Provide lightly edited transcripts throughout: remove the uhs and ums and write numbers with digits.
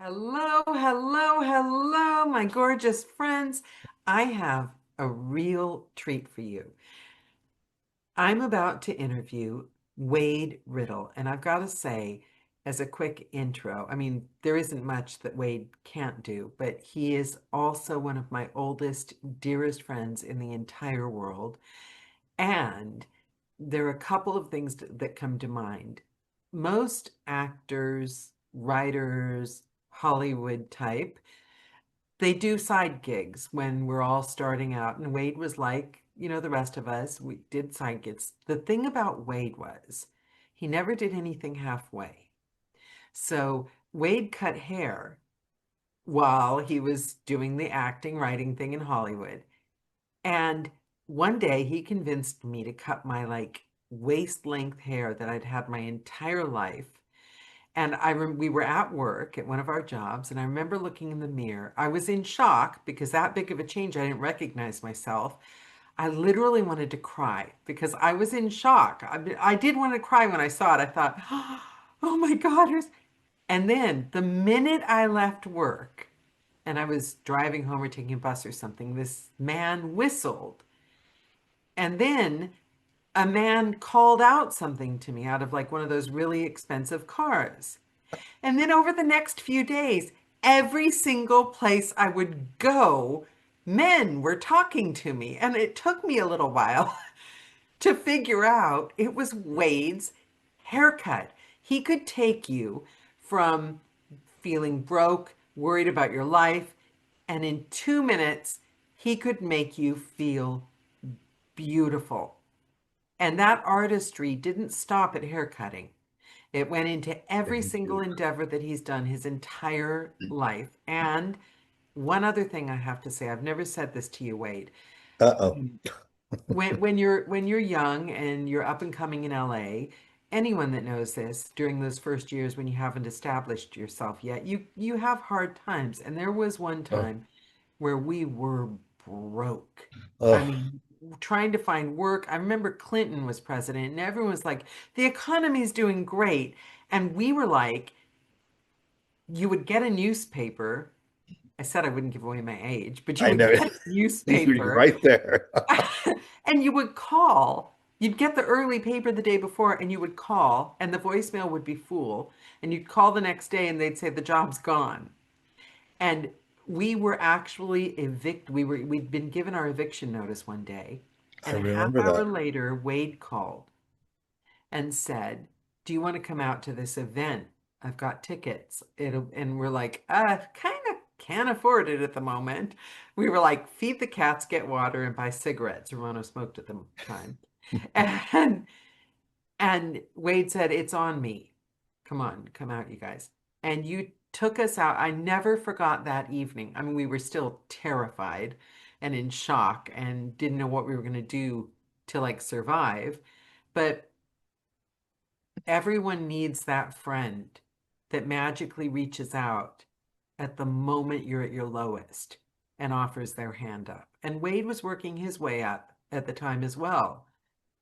Hello, hello, hello, my gorgeous friends. I have a real treat for you. I'm about to interview Waide Riddle, and I've got to say, as a quick intro, I mean, there isn't much that Waide can't do, but he is also one of my oldest, dearest friends in the entire world. And there are a couple of things that come to mind. Most actors, writers, Hollywood type, they do side gigs when we're all starting out. And Waide was like, the rest of us, we did side gigs. The thing about Waide was he never did anything halfway. So Waide cut hair while he was doing the acting, writing thing in Hollywood. And one day he convinced me to cut my like waist length hair that I'd had my entire life. And we were at work at one of our jobs, and I remember looking in the mirror. I was in shock because that big of a change, I didn't recognize myself. I literally wanted to cry because I was in shock. I did want to cry when I saw it. I thought, oh my God. And then the minute I left work and I was driving home or taking a bus or something, this man whistled. And then a man called out something to me out of like one of those really expensive cars. And then over the next few days, every single place I would go, men were talking to me. And it took me a little while to figure out it was Waide's haircut. He could take you from feeling broke, worried about your life, and in 2 minutes, he could make you feel beautiful. And that artistry didn't stop at haircutting. It went into every Thank single you. endeavor that he's done his entire life. And one other thing I have to say, I've never said this to you, Waide. Uh-oh. When you're young and you're up and coming in LA, anyone that knows this during those first years when you haven't established yourself yet, you have hard times. And there was one Oh, time where we were broke. I oh, mean, trying to find work. I remember Clinton was president and everyone was like, the economy's doing great. And we were like, you would get a newspaper. I said I wouldn't give away my age, but you I would know. get a You're newspaper right there. and you would call. You'd get the early paper the day before and you would call, and the voicemail would be full. And you'd call the next day and they'd say the job's gone. And we were actually we'd been given our eviction notice one day, I and a half remember hour that. later, Waide called and said, "Do you want to come out to this event? I've got tickets." And we're like, kind of can't afford it at the moment. We were like, feed the cats, get water, and buy cigarettes. Romano smoked at the time. And and Waide said, "It's on me. Come on, come out, you guys." And you took us out. I never forgot that evening. I mean, we were still terrified and in shock and didn't know what we were going to do to like survive. But everyone needs that friend that magically reaches out at the moment you're at your lowest and offers their hand up. And Waide was working his way up at the time as well.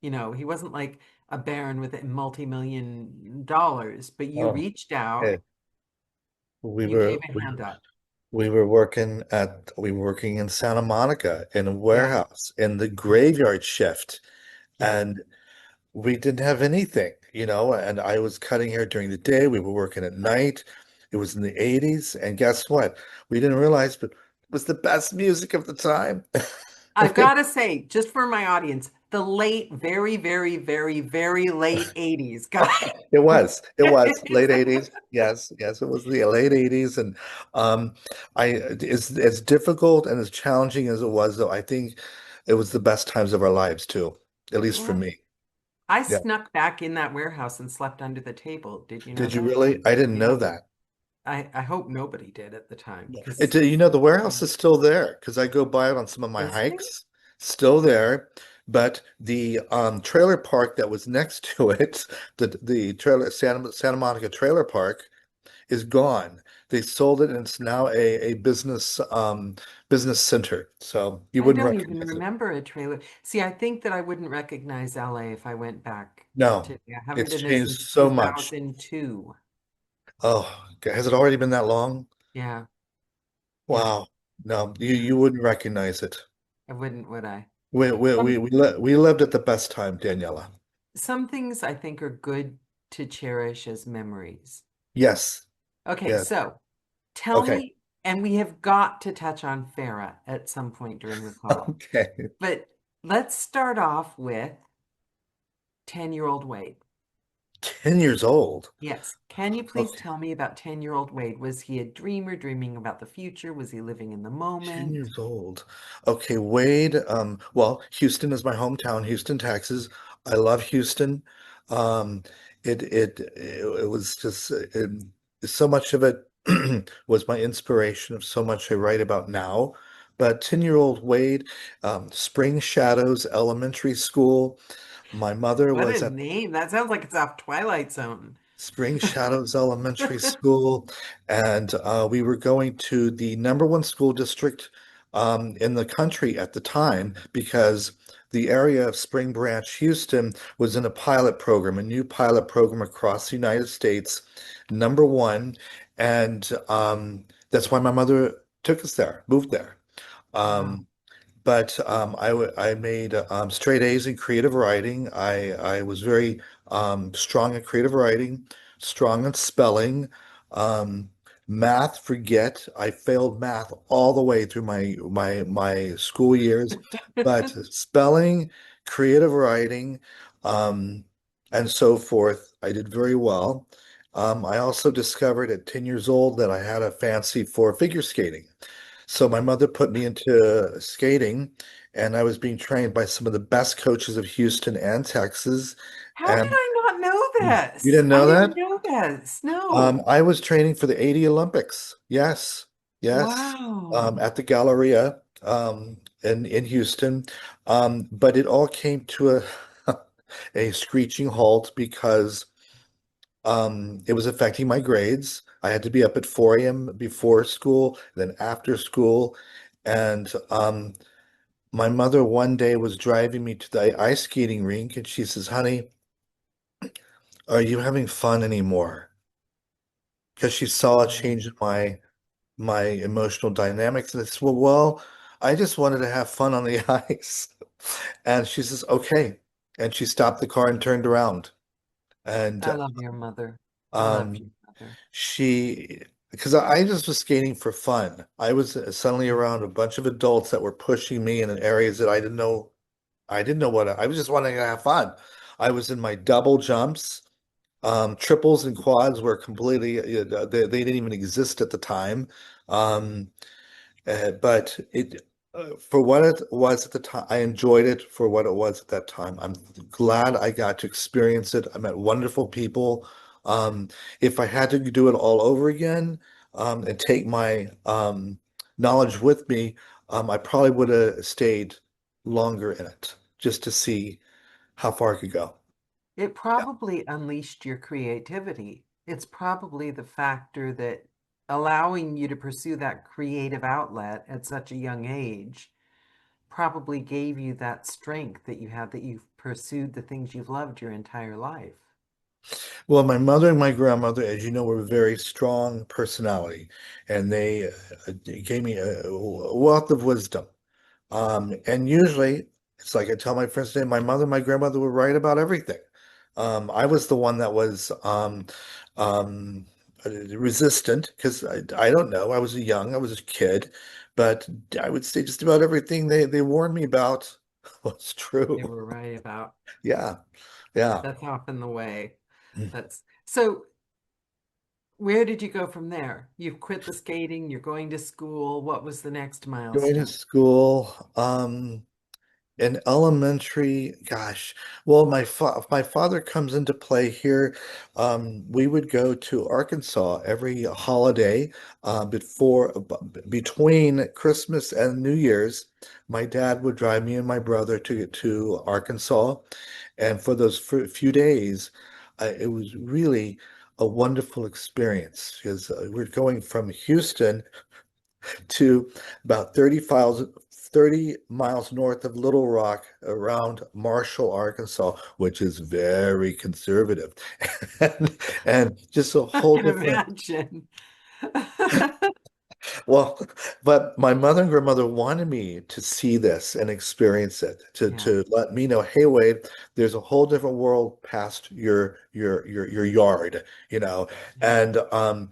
He wasn't like a baron with multi-million dollars, but you Oh, reached out, hey, we you gave were a we, hand up. we were working in Santa Monica in a Yeah, warehouse in the yeah, graveyard shift, yeah. and we didn't have anything, and I was cutting hair during the day. We were working at night. It was in the 80s, and guess what? We didn't realize, but it was the best music of the time. I've got to say, just for my audience, the late, very, very, very, very late 80s, guys. It was late 80s. Yes, yes, it was the late 80s. And I as difficult and as challenging as it was, though, I think it was the best times of our lives too, at It least for was. me. I Yeah. snuck back in that warehouse and slept under the table. Did you know Did you that? really? I didn't know Yeah. that. I hope nobody did at the time Yeah. because The warehouse is still there because I go by it on some of my is it? hikes. Still there, but the trailer park that was next to it, the trailer Santa Monica trailer park, is gone. They sold it and it's now a business center. So you I wouldn't don't even recognize it. remember a trailer. See, I think that I wouldn't recognize LA if I went back No, to, I haven't it's been there changed since so much. 2002. Oh, has it already been that long? Yeah, yeah. Wow. No, you wouldn't recognize it. I wouldn't, would I? We Some we li we lived at the best time, Daniela. some things I think are good to cherish as memories. Yes. Okay, Yes. so tell Okay. me, and we have got to touch on Farah at some point during the call, Okay. but let's start off with 10-year-old Wade. 10 years old. Yes. Can you please Okay. tell me about 10-year-old Wade? Was he a dreamer, dreaming about the future? Was he living in the 10 moment? years old. Okay, Wade, well, Houston is my hometown, Houston, Texas. I love Houston. Um, it was just so much of it was my inspiration of so much I write about now. But 10-year-old Wade, Spring Shadows Elementary School. My mother What a was at name. That sounds like it's off Twilight Zone. Spring Shadows Elementary School, and we were going to the number one school district in the country at the time because the area of Spring Branch, Houston, was in a pilot program, a new pilot program across the United States, number one, and that's why my mother took us there, moved there. Wow. Um, but I made straight A's in creative writing. I was very strong at creative writing, strong at spelling. Um, Math, forget. I failed math all the way through my school years, but spelling, creative writing, um, and so forth, I did very well. I also discovered at 10 years old that I had a fancy for figure skating. So my mother put me into skating, and I was being trained by some of the best coaches of Houston and Texas. How did And I not know you this? didn't I know didn't that? know this. No. I was training for the 80 Olympics. Yes, yes, Wow. at the Galleria in Houston. But it all came to a a screeching halt because it was affecting my grades. I had to be up at 4 a.m. before school, then after school. And my mother one day was driving me to the ice skating rink and she says, "Honey, are you having fun anymore?" Because she saw a Oh, change in my emotional dynamics. And I said, well, I just wanted to have fun on the ice. And she says, "Okay." And she stopped the car and turned around. And I love your mother. I love um, your mother. She, because I just was skating for fun. I was suddenly around a bunch of adults that were pushing me in areas that I didn't know what I was just wanting to have fun. I was in my double jumps. Triples and quads were completely, they didn't even exist at the time. Um, but for what it was at the time, I enjoyed it for what it was at that time. I'm glad I got to experience it. I met wonderful people. If I had to do it all over again, and take my knowledge with me, I probably would have stayed longer in it just to see how far I could go. It Yeah. probably unleashed your creativity. It's probably the factor that allowing you to pursue that creative outlet at such a young age probably gave you that strength that you have, that you've pursued the things you've loved your entire life. Well, my mother and my grandmother, as you know, were very strong personality, and they gave me a wealth of wisdom. And usually, it's like I tell my friends today, my mother and my grandmother were right about everything. I was the one that was um, resistant because I don't know. I was a kid, but I would say just about everything they warned me about was They true. were right about. Yeah, yeah. That's often the way. That's so. Where did you go from there? You've quit the skating, you're going to school. What was the next Going to milestone? school. In elementary, gosh, well, my father comes into play here. We would go to Arkansas every holiday between Christmas and New Year's. My dad would drive me and my brother to get to Arkansas, and for those few days, it was really a wonderful experience because we're going from Houston to about 30 miles north of Little Rock around Marshall, Arkansas, which is very conservative and just a I whole can different imagine. Well, but my mother and grandmother wanted me to see this and experience it, Yeah. to let me know, hey Wade, there's a whole different world past your yard, you know. Yeah. And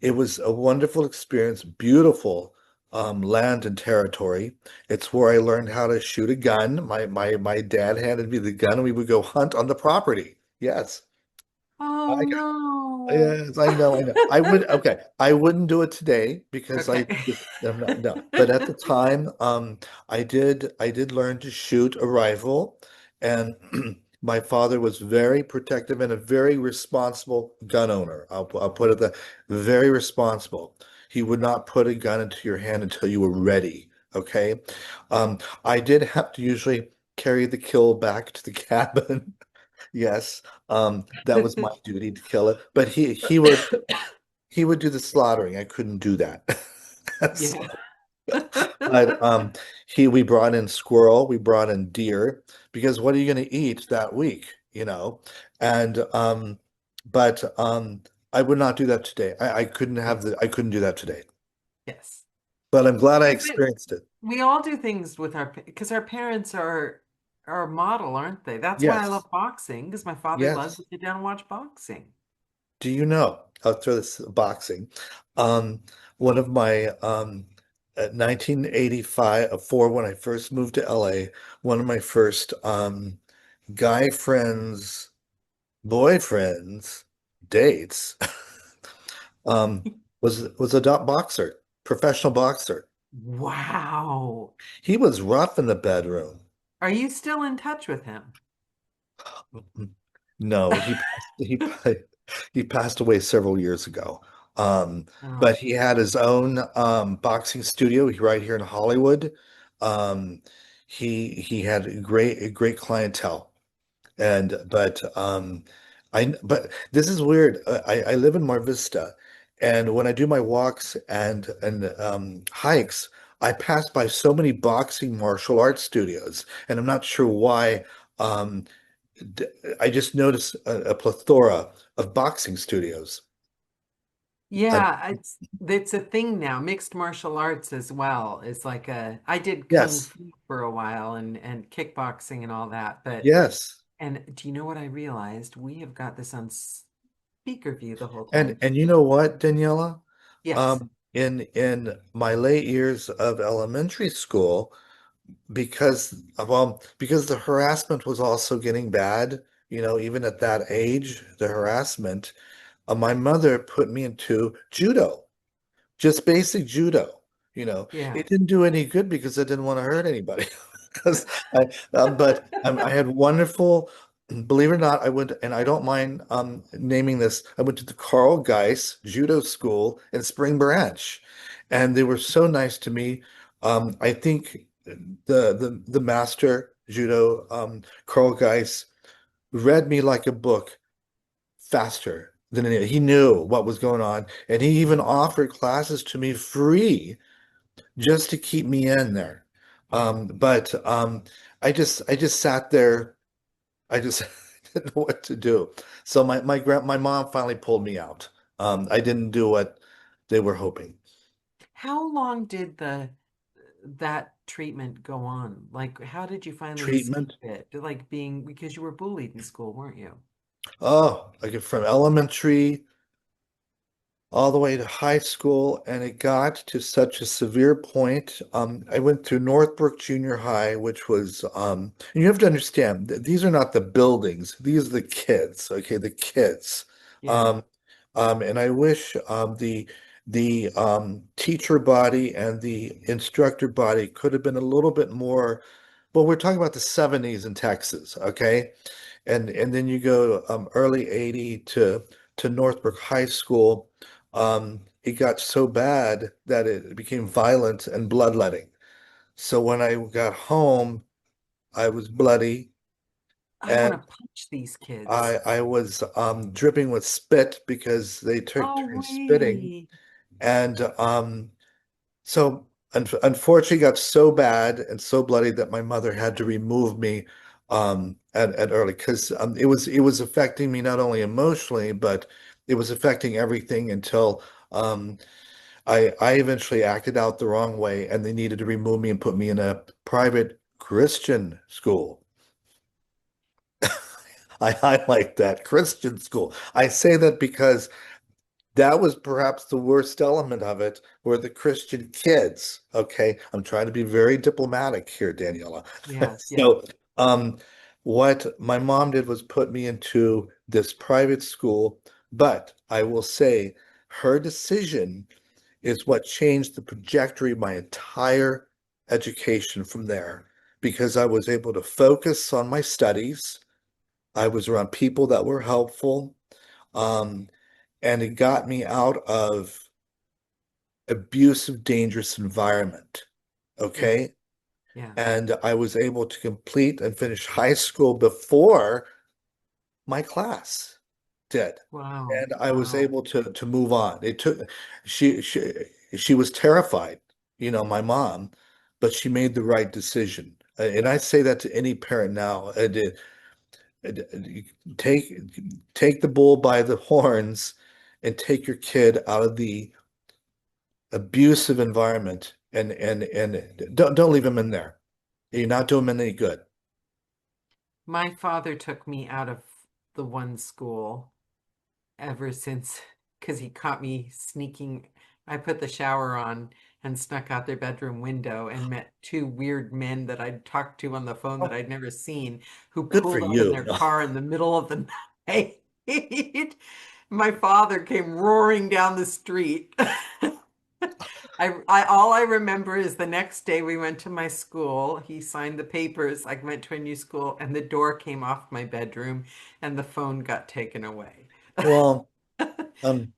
it was a wonderful experience, beautiful land and territory. It's where I learned how to shoot a gun. My dad handed me the gun and we would go hunt on the property. Yes. Oh I no. Yes, I know, I know. I would, okay, I wouldn't do it today because Okay. I'm not, no. But at the time, I did learn to shoot a rifle, and my father was very protective and a very responsible gun owner. I'll put it that, very responsible. He would not put a gun into your hand until you were ready. Okay. I did have to usually carry the kill back to the cabin. Yes, that was my duty to kill it. But he would do the slaughtering. I couldn't do that. Yeah. So, but he we brought in squirrel, we brought in deer because what are you going to eat that week, you know? And but I would not do that today. I couldn't Yeah. have the I couldn't do that today. Yes. But I'm glad I Yeah, but experienced it. we all do things with our because our parents are a model, aren't they? That's why I Yes, love boxing because my father loves yes. to sit down and watch boxing. Do you know? I'll throw this boxing. One of my 1985, four when I first moved to LA, one of my first guy friends, boyfriends, dates, um, was a dot boxer, professional boxer. Wow. He was rough in the bedroom. Are you still in touch with him? No, he passed away several years ago. Um, but Oh, he had his own boxing studio right here in Hollywood. Um, he had a great clientele. And but this is weird. I live in Mar Vista, and when I do my walks and hikes, I pass by so many boxing martial arts studios, and I'm not sure why. Um, d- I just noticed a plethora of boxing studios. Uh, yeah, it's a thing now. Mixed martial arts as well is like a I did kung yes, fu for a while and kickboxing and all that, but yes. and do you know what I realized? We have got this on speaker view the whole time. And you know what, Daniela? Yes. In my late years of elementary school, because the harassment was also getting bad, you know, even at that age, the harassment, my mother put me into judo, just basic judo. You know, Yeah. it didn't do any good because I didn't want to hurt anybody. Because I had wonderful, believe it or not, I went, and I don't mind naming this, I went to the Carl Geiss Judo School in Spring Branch, and they were so nice to me. I think the master judo, Carl Geiss, read me like a book faster than any. He knew what was going on, and he even offered classes to me free just to keep me in there. But I just sat there. I just didn't know what to do. So my mom finally pulled me out. I didn't do what they were hoping. How long did the that treatment go on? Like, how did you finally escape Treatment. it? Like being because you were bullied in school, weren't you? Oh, like from elementary all the way to high school, and it got to such a severe point. I went through Northbrook Junior High, which was, and you have to understand that these are not the buildings; these are the kids. Okay, the kids. Yeah. Um, and I wish the teacher body and the instructor body could have been a little bit more. Well, we're talking about the 70s in Texas, okay? And then you go early 80 to Northbrook High School. It got so bad that it became violent and bloodletting. So when I got home, I was bloody I want and to punch these kids. I was dripping with spit because they took Oh, turns spitting. wait. And so unfortunately, it got so bad and so bloody that my mother had to remove me at early because it was affecting me not only emotionally, but it was affecting everything until um, I eventually acted out the wrong way, and they needed to remove me and put me in a private Christian school. I highlight that Christian school. I say that because that was perhaps the worst element of it, were the Christian kids. Okay, I'm trying to be very diplomatic here, Daniela. Yeah, yeah, So, um, what my mom did was put me into this private school, but I will say her decision is what changed the trajectory of my entire education from there because I was able to focus on my studies. I was around people that were helpful. Um, and it got me out of abusive, dangerous environment. yeah, Okay. yeah. And I was able to complete and finish high school before my class did. Wow, And I was wow. able to move on. It took she she she was terrified, my mom, but she made the right decision. And I say that to any parent now. Take take the bull by the horns and take your kid out of the abusive environment and don't leave him in there. You're not doing him any good. My father took me out of the one school ever since because he caught me sneaking. I put the shower on and snuck out their bedroom window and met two weird men that I'd talked to on the phone that Oh, I'd never seen who good for pulled up in you. their car in the middle of the night. My father came roaring down the street. I all I remember is the next day we went to my school. He signed the papers. I went to a new school, and the door came off my bedroom, and the phone got taken away. Well, um,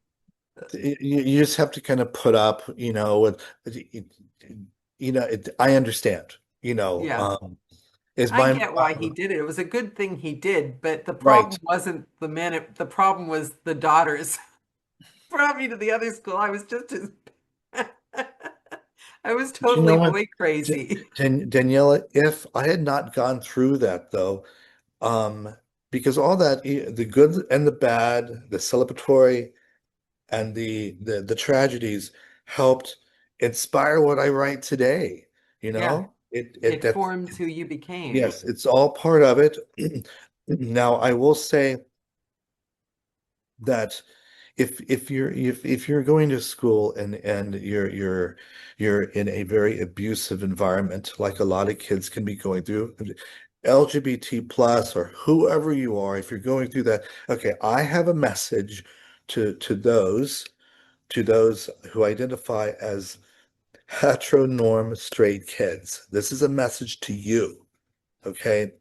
you just have to kind of put up, with, I understand, Yeah, is I my, get why he did it. It was a good thing he did, but the right. problem wasn't the men. The problem was the daughters. Brought me to the other school. I was just as I was Do you know totally what, boy crazy. Daniela, if I had not gone through that though, um, because all that, the good and the bad, the celebratory and the tragedies helped inspire what I write today. Yeah, it That forms who you became. yes, it's all part of it. Now, I will say that if you're going to school and you're in a very abusive environment, like a lot of kids can be going through, LGBT plus or whoever you are, if you're going through that, okay, I have a message to those who identify as heteronorm straight kids. This is a message to you, okay?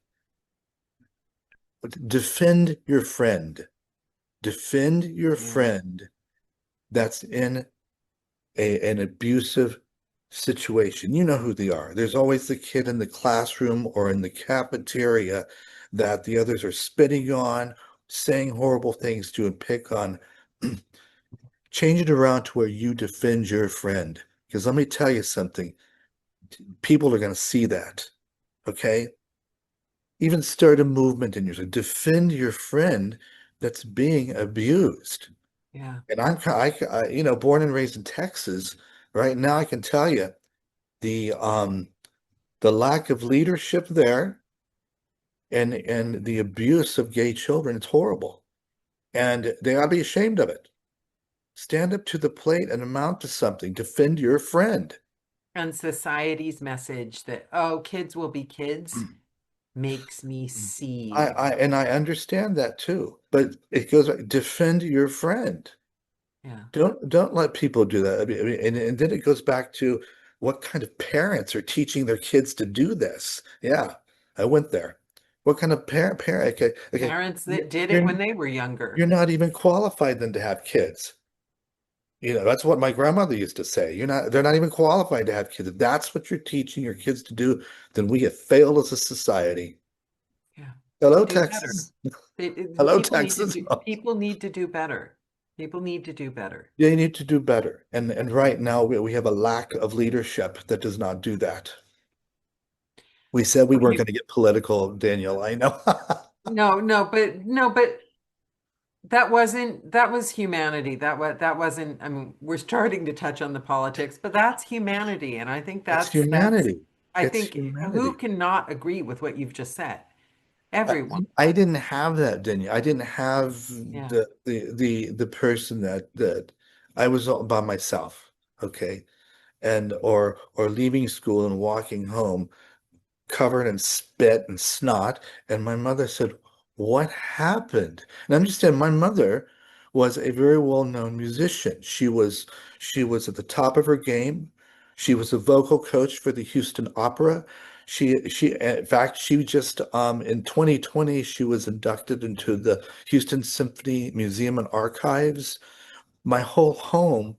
Defend your friend. Defend your Yeah, friend that's in an abusive situation. You know who they are. There's always the kid in the classroom or in the cafeteria that the others are spitting on, saying horrible things to, and pick on. Change it around to where you defend your friend. Because let me tell you something, people are going to see that. Okay. Even start a movement in yourself. Defend your friend that's being abused. yeah. And born and raised in Texas. Right now, I can tell you the lack of leadership there and the abuse of gay children. It's horrible, and they ought to be ashamed of it. Stand up to the plate and amount to something. Defend your friend. And society's message that, oh, kids will be kids makes me seethe. I understand that too, but it goes back, defend your friend. Yeah. Don't let people do that. And then it goes back to what kind of parents are teaching their kids to do this. Yeah, I went there. What kind of parent? Okay, Parents you're that did it you're when they were younger. you're not even qualified then to have kids. That's what my grandmother used to say. They're not even qualified to have kids. If that's what you're teaching your kids to do, then we have failed as a society. Yeah. Hello, Do better. Texas. Hello, People need to Texas. do people need to do better. People need to do better. They need to do better. And right now we have a lack of leadership that does not do that. We said we What weren't you going to get political, Daniel. I know. no, no, but that was humanity. That wasn't, I mean, we're starting to touch on the politics, but that's humanity. And I think It's that's, humanity. I It's think who humanity. cannot agree with what you've just said? Everyone. I didn't have that, Danielle. I didn't have Yeah. the person that I was all by myself, okay? And or leaving school and walking home covered in spit and snot. And my mother said, "What happened?" And understand, my mother was a very well-known musician. She was at the top of her game. She was a vocal coach for the Houston Opera. In fact, she just in 2020 she was inducted into the Houston Symphony Museum and Archives. My whole home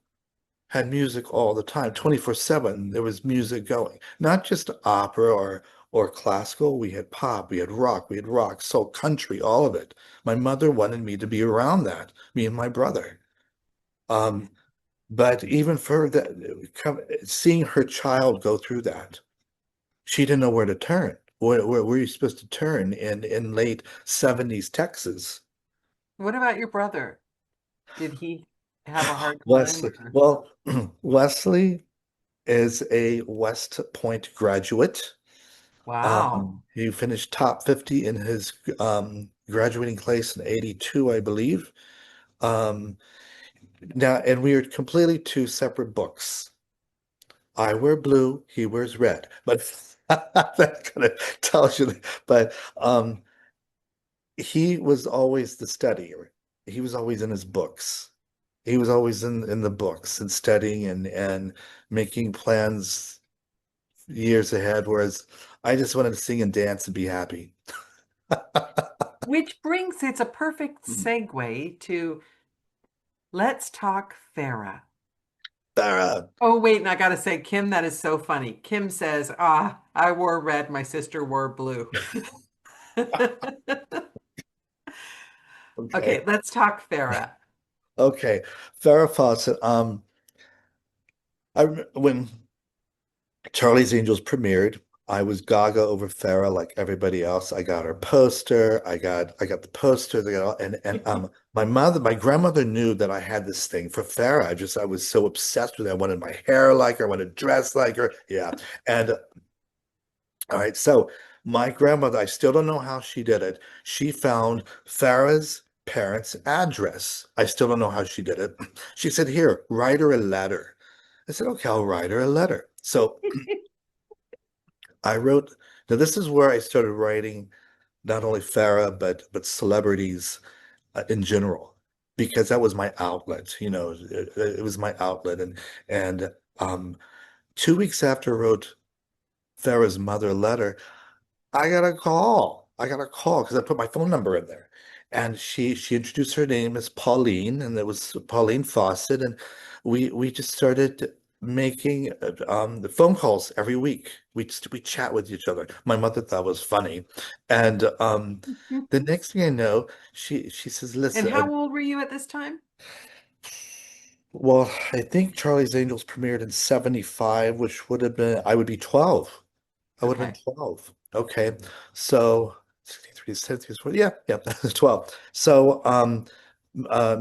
had music all the time, 24/7. There was music going, not just opera or classical. We had pop, we had rock, soul, country, all of it. My mother wanted me to be around that, me and my brother. Um, but even for that, seeing her child go through that, she didn't know where to turn. Where were you supposed to turn in late 70s Texas? What about your brother? Did he have a hard time Wesley, or? well, Wesley is a West Point graduate. Wow. He finished top 50 in his graduating class in 82, I believe. Um, Now, and we are completely two separate books. I wear blue, he wears red. But that kind of tells you. But he was always the studier. He was always in his books. He was always in the books and studying and making plans years ahead, whereas I just wanted to sing and dance and be happy. Which brings, it's a perfect segue to let's talk Farah. Sarah. Oh, wait, and I gotta say, Kim, that is so funny. Kim says, ah, I wore red, my sister wore blue. Okay. Okay, let's talk Farah. Okay. Farrah Fawcett. When Charlie's Angels premiered, I was gaga over Farrah like everybody else. I got her poster. I got the poster. They got all, and my grandmother knew that I had this thing for Farrah. I was so obsessed with her. I wanted my hair like her. I wanted to dress like her. Yeah. And all right, so my grandmother, I still don't know how she did it. She found Farah's parents' address. I still don't know how she did it. She said, "Here, write her a letter." I said, "Okay, I'll write her a letter." So I wrote, now this is where I started writing not only Farah, but celebrities in general, because that was my outlet, it was my outlet. And 2 weeks after I wrote Farah's mother a letter, I got a call. I got a call because I put my phone number in there. And she introduced her name as Pauline, and it was Pauline Fawcett. And we just started making the phone calls every week. We chat with each other. My mother thought it was funny. And the next thing I know, she says, And "Listen, how old were you at this time? well, I think Charlie's Angels premiered in 75, which would have been I would be 12. I would have Okay. been 12. Okay. So 63, 70, yeah, yeah, 12. So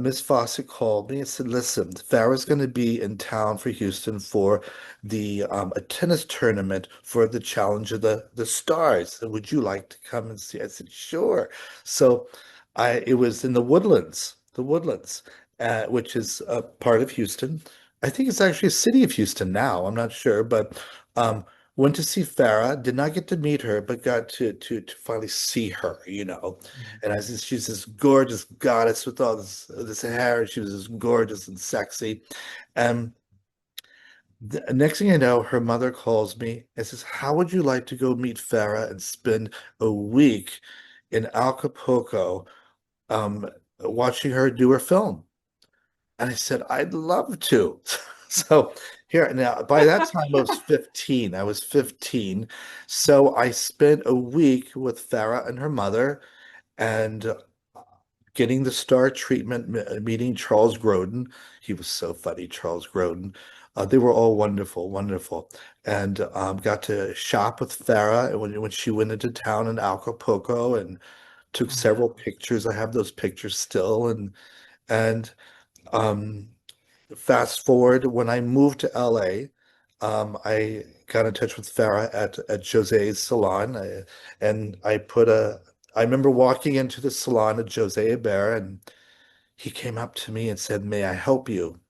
Miss Fawcett called me and said, "Listen, Farrah's going to be in town for Houston for the a tennis tournament for the Challenge of the Stars. Would you like to come and see?" I said, "Sure." So it was in the Woodlands, which is a part of Houston. I think it's actually a city of Houston now. I'm not sure, but um, went to see Farah. Did not get to meet her, but got to finally see her. And she's this gorgeous goddess with all this hair, and she was just gorgeous and sexy. And the next thing I know, her mother calls me and says, "How would you like to go meet Farah and spend a week in Acapulco, um, watching her do her film?" And I said, "I'd love to." So here now, by that time I was 15. I was 15. So I spent a week with Farah and her mother and getting the star treatment, meeting Charles Grodin. He was so funny, Charles Grodin. They were all wonderful, wonderful. And got to shop with Farah when she went into town in Acapulco and took several Wow. pictures. I have those pictures still, and um, fast forward when I moved to LA, I got in touch with Farah at Jose's salon, and I remember walking into the salon at Jose Hebert, and he came up to me and said, "May I help you?"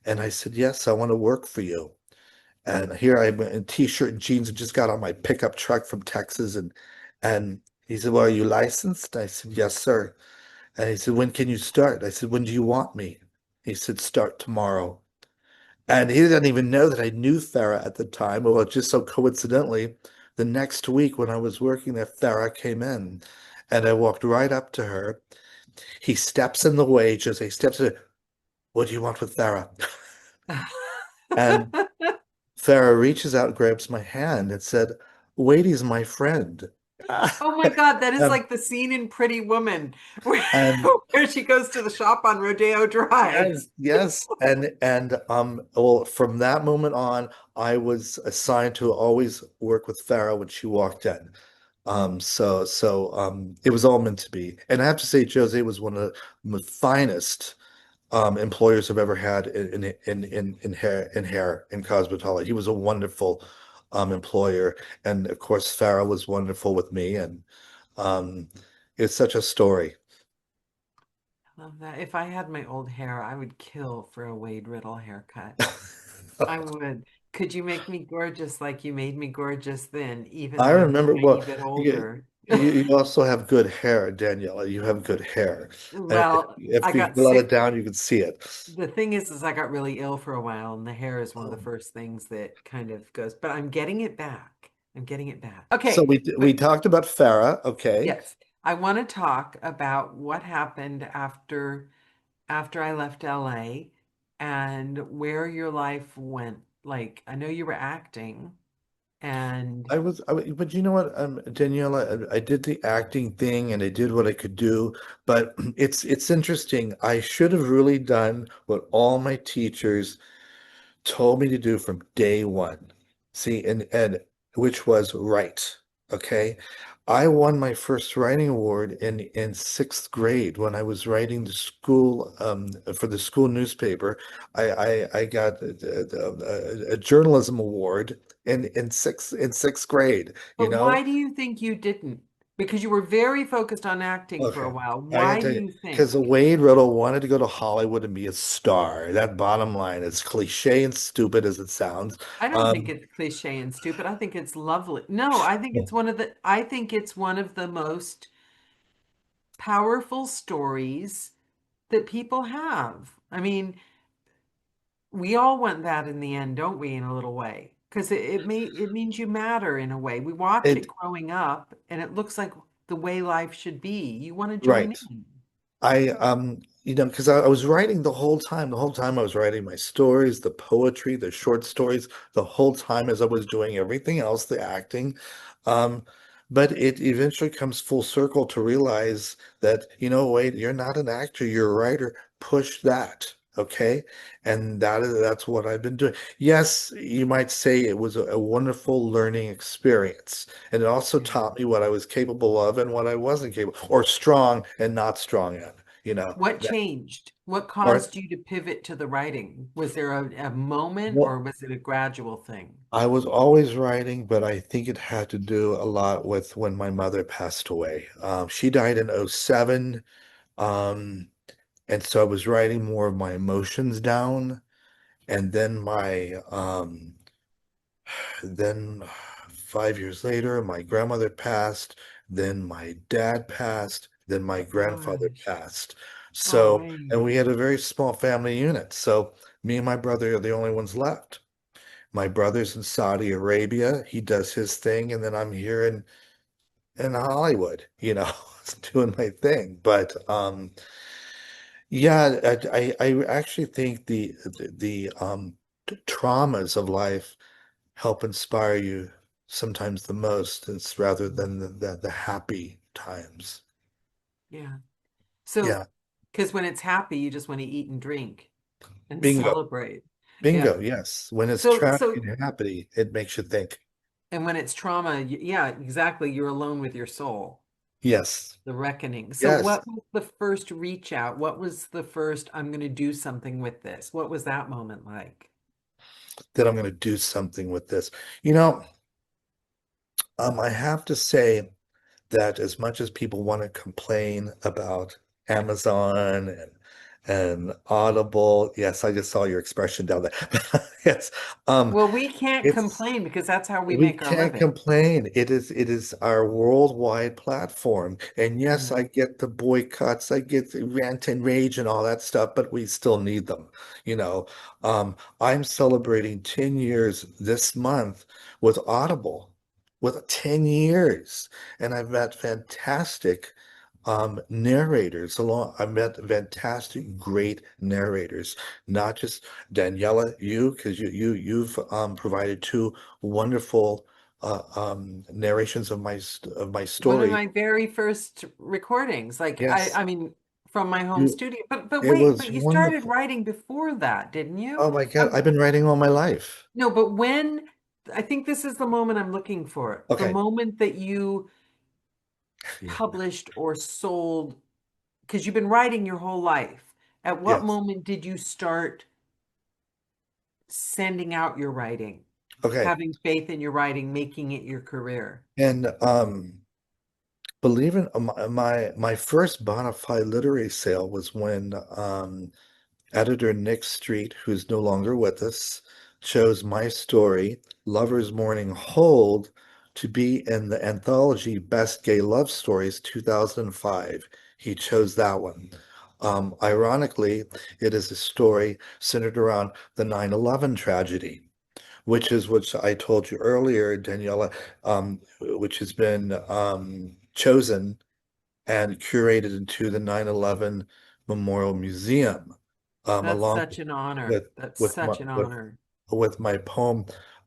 And I said, "Yes, I want to work for you." And here I'm in t-shirt and jeans and just got on my pickup truck from Texas, and he said, "Well, are you licensed?" I said, "Yes, sir." And he said, "When can you start?" I said, "When do you want me?" He said, "Start tomorrow." And he didn't even know that I knew Farah at the time. Well, just so coincidentally, the next week when I was working there, Farah came in and I walked right up to her. He steps in the way, Jose steps in, "What do you want with Farah?" And Farah reaches out, grabs my hand, and said, "Wade's my friend." Oh my God, that is Um, like the scene in Pretty Woman where, and where she goes to the shop on Rodeo Drive. yes, yes. And well, from that moment on, I was assigned to always work with Farah when she walked in. It was all meant to be. And I have to say, Jose was one of the finest employers I've ever had in cosmetology. He was a wonderful employer, and of course, Farah was wonderful with me, and um, it's such a story. Love that. If I had my old hair, I would kill for a Wade Riddle haircut. I would. Could you make me gorgeous like you made me gorgeous then, even I though I'm a remember, tiny well, bit you, older? you also have good hair, Daniela. You have good hair. And Well, I if you got let it sick. down, you can see it. The thing is I got really ill for a while, and the hair is one of the Um, first things that kind of goes, but I'm getting it back. I'm getting it back. so Okay, we but talked about Farah, okay. yes, I want to talk about what happened after I left LA and where your life went. Like, I know you were acting and But you know what, Daniela, I did the acting thing and I did what I could do, but it's interesting. I should have really done what all my teachers told me to do from day one. See, and which was write. Okay. I won my first writing award in sixth grade when I was writing the school for the school newspaper. I got a journalism award in sixth grade, you but know? why do you think you didn't? Because you were very focused on acting for a Okay. while. I gotta Why do tell you, you because think? Wade Riddle wanted to go to Hollywood and be a star. That bottom line, as cliche and stupid as it sounds. I don't think Um, it's cliche and stupid. I think it's lovely. No, I think it's one of the most powerful stories that people have. I mean, we all want that in the end, don't we, in a little way? Because it means you matter in a way. We watch it it growing up and it looks like the way life should be. You want to join right. in. Because I was writing the whole time I was writing my stories, the poetry, the short stories, the whole time as I was doing everything else, the acting. Um, but it eventually comes full circle to realize that, wait, you're not an actor, you're a writer. Push that. Okay. And that's what I've been doing. Yes, you might say it was a wonderful learning experience. And it also Yeah. taught me what I was capable of and what I wasn't capable, or strong and not strong in, What that, changed? What or caused you to pivot to the writing? Was there a moment or well, was it a gradual thing? I was always writing, but I think it had to do a lot with when my mother passed away. She died in '07. Um, and so I was writing more of my emotions down. And then 5 years later, my grandmother passed, then my dad passed, then my grandfather Gosh. passed. Oh, So, and wait. we had a very small family unit. So me and my brother are the only ones left. My brother's in Saudi Arabia. He does his thing, and then I'm here in Hollywood, doing my thing. But yeah, I actually think the traumas of life help inspire you sometimes the most, it's rather than the happy times. Yeah. So, Yeah, because when it's happy, you just want to eat and drink and bingo, celebrate. Yeah. bingo. Yes, when it's So, tragic so, and happy, it makes you think. and when it's trauma, yeah, exactly. You're alone with your soul. Yes. the reckoning. So Yes. what was the first reach out? What was the first, I'm going to do something with this? What was that moment like? That I'm going to do something with this. You know, I have to say that as much as people want to complain about Amazon and Audible, yes, I just saw your expression down there. Yes, um, Well, we can't it's complain because that's how we we make our can't living. complain. It is our worldwide platform. And yes, I Mhm. get the boycotts, I get the rant and rage and all that stuff, but we still need them. You know, I'm celebrating 10 years this month with Audible, with 10 years. And I've met fantastic narrators along. I've met fantastic, great narrators, not just Daniela, you, because you've provided two wonderful narrations of my One of story. my very first recordings, like Yes, I mean, from my home you. studio. But It wait, was but you started wonderful. writing before that, didn't you? Oh my God, Um, I've been writing all my life. no, but when I think this is the moment I'm looking for, the Okay. moment that you Yeah. published or sold, because you've been writing your whole life. At what Yes. moment did you start sending out your writing, Okay. having faith in your writing, making it your career? And believe it, my first bona fide literary sale was when editor Nick Street, who's no longer with us, chose my story, Lover's Morning Hold, to be in the anthology Best Gay Love Stories 2005. He chose that one. Ironically, it is a story centered around the 9/11 tragedy, which I told you earlier, Daniela, which has been chosen and curated into the 9/11 Memorial Museum, That's along such an honor. with That's with my such an honor. with my poem,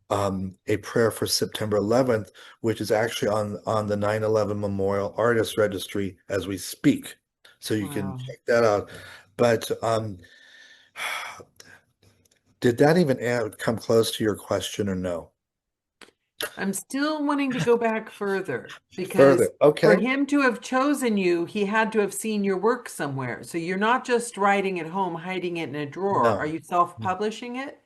A Prayer for September 11th, which is actually on the 9/11 Memorial Artist Registry as we speak. So you can Wow. check that out. But did that even come close to your question or no? I'm still wanting to go back further because Further. for Okay. him to have chosen you, he had to have seen your work somewhere. So you're not just writing at home, hiding it in a drawer. Are No. you self-publishing it?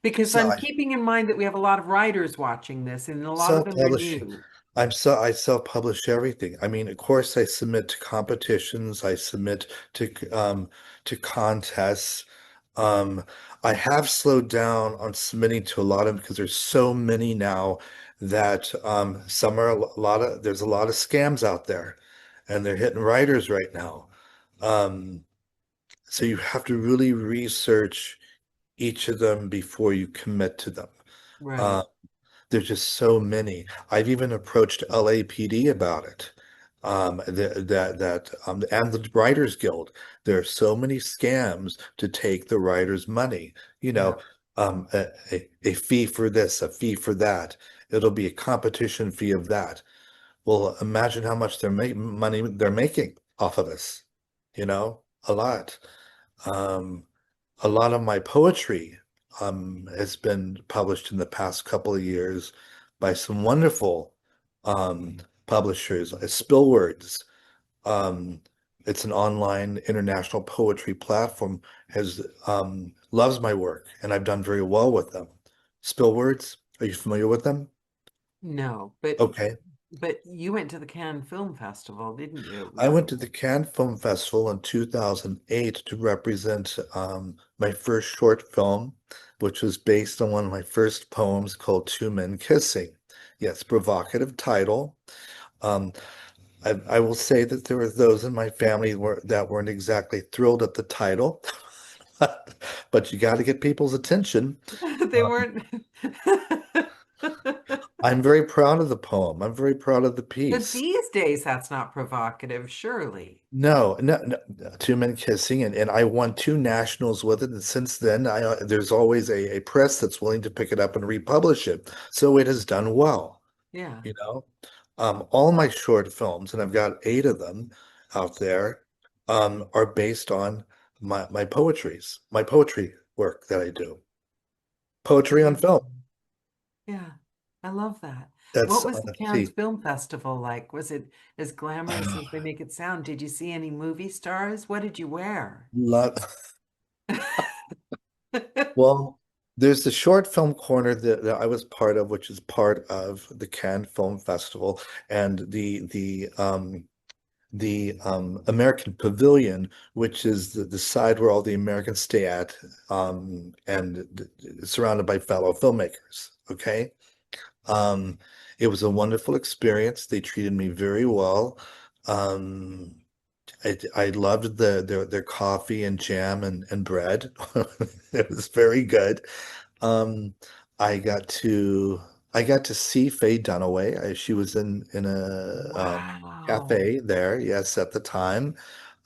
Because So I'm I keeping in mind that we have a lot of writers watching this, and a lot of them are self-publish. new. I self-publish everything. I mean, of course, I submit to competitions. I submit to contests. Um, I have slowed down on submitting to a lot of them because there's so many now that some are a lot of there's a lot of scams out there, and they're hitting writers right now. Um, so you have to really research each of them before you commit to them. Right. Uh, there's just so many. I've even approached LAPD about it. And the Writers Guild. There are so many scams to take the writers' money. You Yeah. know, a fee for this, a fee for that. It'll be a competition fee of that. Well, imagine how much money they're making off of us. You know, a lot. Um, a lot of my poetry has been published in the past couple of years by some wonderful publishers. Spillwords, um, it's an online international poetry platform, has loves my work, and I've done very well with them. Spillwords, are you familiar with them? No, but Okay. you went to the Cannes Film Festival, didn't you? I went to the Cannes Film Festival in 2008 to represent my first short film, which was based on one of my first poems called Two Men Kissing. Yes, provocative title. Um, I will say that there were those in my family that weren't exactly thrilled at the title, but you got to get people's attention. They weren't. I'm very proud of the poem. I'm very proud of the But piece. these days, that's not provocative, surely. No, no, Two Men Kissing, and I won two nationals with it. And since then, there's always a press that's willing to pick it up and republish it. So it has done well, Yeah. you know. All my short films, and I've got 8 of them out there, are based on my poetry work that I do. Poetry on film. Yeah. I love that. What That's was the Cannes see, Film Festival like? Was it as glamorous as they make it sound? Did you see any movie stars? What did you wear? lot. Well, there's the short film corner that I was part of, which is part of the Cannes Film Festival, and the American Pavilion, which is the side where all the Americans stay at, and surrounded by fellow filmmakers. Okay. Um, it was a wonderful experience. They treated me very well. Um, I loved their coffee and jam and bread. It was very good. Um, I got to I got to see Faye Dunaway. She was in a Wow. cafe there, yes, at the time.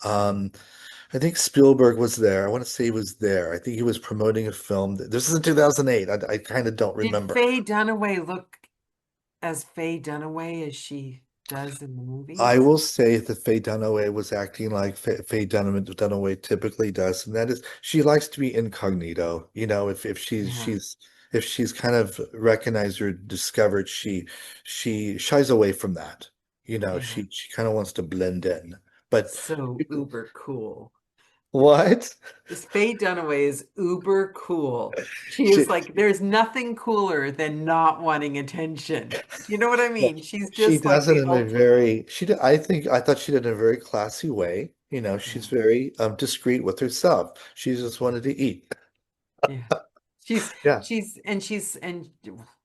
Um, I think Spielberg was there. I want to say he was there. I think he was promoting a film. This is in 2008. I kind of don't Did remember. Faye Dunaway look as Faye Dunaway as she does in the I movies? will say that Faye Dunaway was acting like Faye Dunaway typically does, and that is she likes to be incognito. You know, if Yeah, if she's kind of recognized or discovered, she shies away from that. You know, yeah. she kind of wants to blend in. But So uber cool. what? This Faye Dunaway is uber cool. She is She like, there's nothing cooler than not wanting attention. You know what I well, mean? She's she just like does it the in a ultimate. very I thought she did it in a very classy way. You know, she's Yeah, very discreet with herself. She just wanted to eat. yeah. She's Yeah. she's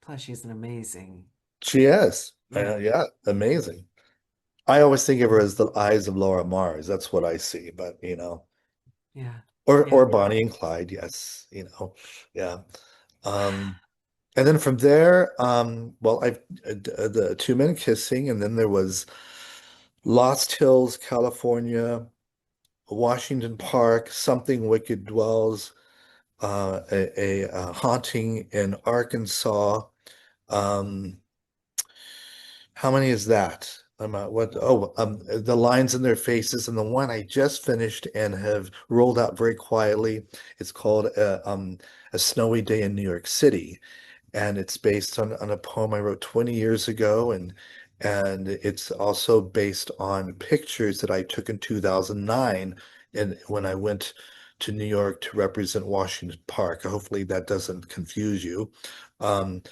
plus she's an amazing. She is. Yeah, Yeah, amazing. I always think of her as the eyes of Laura Mars. That's what I see, but yeah, or yeah. Bonnie and Clyde, yes, yeah. Um, and then from there, well, I've the Two Men Kissing, and then there was Lost Hills, California, Washington Park, Something Wicked Dwells, a haunting in Arkansas. Um, How many is that? The lines in their faces, and the one I just finished and have rolled out very quietly. It's called A Snowy Day in New York City, and it's based on a poem I wrote 20 years ago, and it's also based on pictures that I took in 2009, and when I went to New York to represent Washington Park. Hopefully that doesn't confuse you. Um,